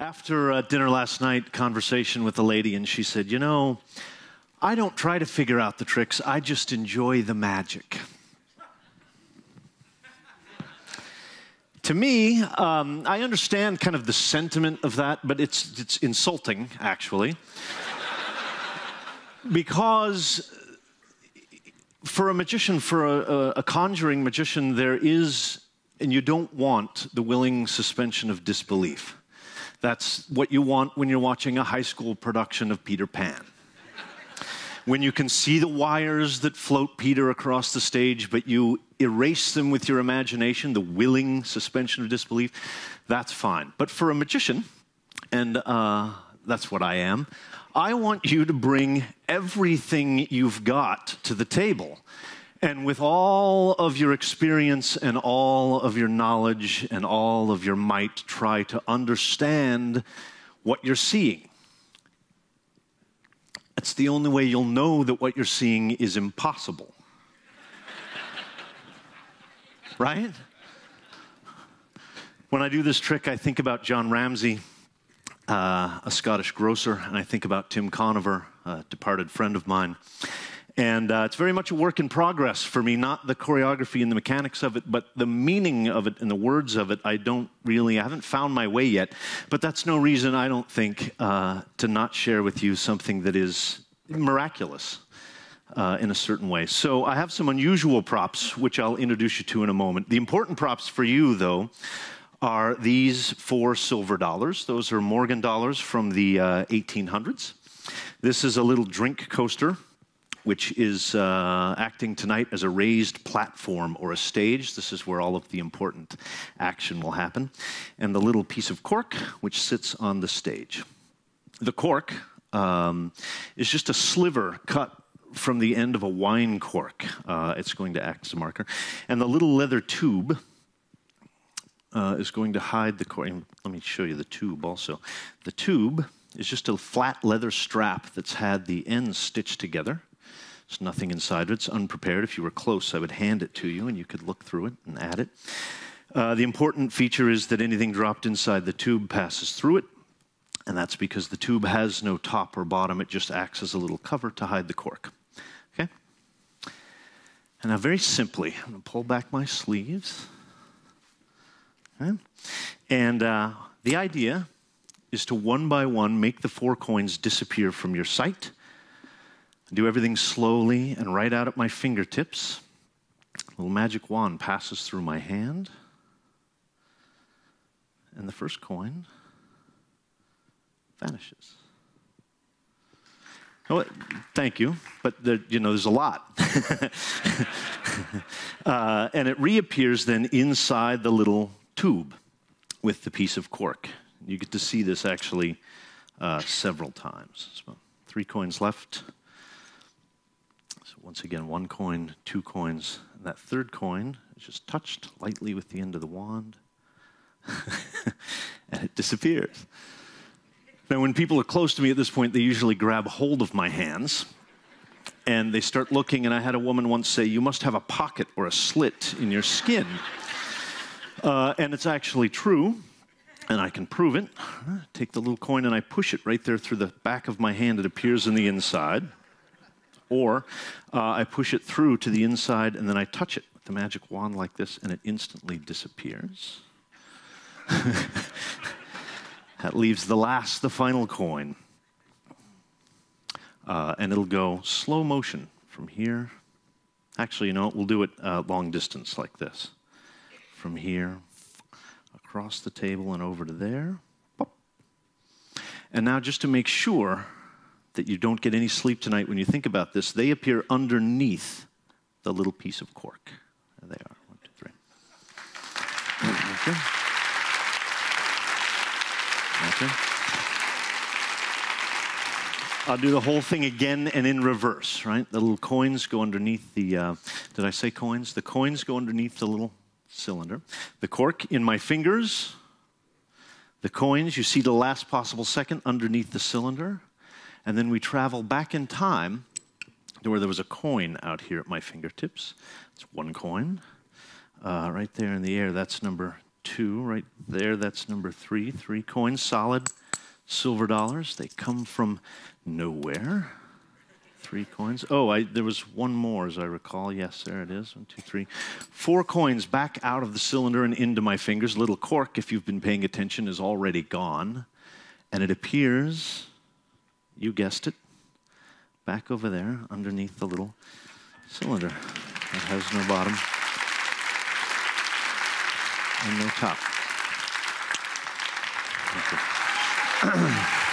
After dinner last night, conversation with a lady, and she said, you know, I don't try to figure out the tricks, I just enjoy the magic. To me, I understand kind of the sentiment of that, but it's insulting, actually. Because for a magician, for a conjuring magician, there is, and you don't want, the willing suspension of disbelief. That's what you want when you're watching a high school production of Peter Pan. When you can see the wires that float Peter across the stage, but you erase them with your imagination, the willing suspension of disbelief, that's fine. But for a magician, and that's what I am, I want you to bring everything you've got to the table. And with all of your experience and all of your knowledge and all of your might, try to understand what you're seeing. That's the only way you'll know that what you're seeing is impossible. Right? When I do this trick, I think about John Ramsay, a Scottish grocer, and I think about Tim Conover, a departed friend of mine. And it's very much a work in progress for me, not the choreography and the mechanics of it, but the meaning of it and the words of it. I haven't found my way yet. But that's no reason, I don't think, to not share with you something that is miraculous in a certain way. So I have some unusual props, which I'll introduce you to in a moment. The important props for you, though, are these 4 silver dollars. Those are Morgan dollars from the 1800s. This is a little drink coaster, which is acting tonight as a raised platform or a stage. This is where all of the important action will happen. And the little piece of cork, which sits on the stage. The cork is just a sliver cut from the end of a wine cork. It's going to act as a marker. And the little leather tube is going to hide the cork. Let me show you the tube also. The tube is just a flat leather strap that's had the ends stitched together. There's nothing inside of it. It's unprepared. If you were close, I would hand it to you, and you could look through it and add it. The important feature is that anything dropped inside the tube passes through it, and that's because the tube has no top or bottom. It just acts as a little cover to hide the cork. Okay? And now very simply, I'm going to pull back my sleeves. Okay? And the idea is to, one by one, make the 4 coins disappear from your sight. Do everything slowly and right out at my fingertips. A little magic wand passes through my hand. And the first coin vanishes. Oh, thank you, but there's a lot. And it reappears then inside the little tube with the piece of cork. You get to see this actually several times. So 3 coins left. So once again, 1 coin, 2 coins, and that 3rd coin is just touched lightly with the end of the wand, and it disappears. Now, when people are close to me at this point, they usually grab hold of my hands, and they start looking, and I had a woman once say, you must have a pocket or a slit in your skin. And it's actually true, and I can prove it. Take the little coin, and I push it right there through the back of my hand. It appears on the inside. Or I push it through to the inside, and then I touch it with the magic wand like this, and it instantly disappears. That leaves the final coin. And it'll go slow motion from here. Actually, you know what? We'll do it long distance like this. From here, across the table and over to there. Pop. And now just to make sure that you don't get any sleep tonight when you think about this, they appear underneath the little piece of cork. There they are. 1, 2, 3. Okay. Okay. I'll do the whole thing again and in reverse, right? The little coins go underneath the, did I say coins? The coins go underneath the little cylinder. The cork in my fingers. The coins, you see the last possible second underneath the cylinder. And then we travel back in time to where there was a coin out here at my fingertips. It's 1 coin. Right there in the air, that's number 2. Right there, that's number 3. 3 coins, solid. silver dollars. They come from nowhere. 3 coins. Oh, there was one more, as I recall. Yes, there it is. 1, 2, 3. 4 coins back out of the cylinder and into my fingers. Little cork, if you've been paying attention, is already gone. And it appears, you guessed it, back over there underneath the little cylinder that has no bottom and no top. Thank you.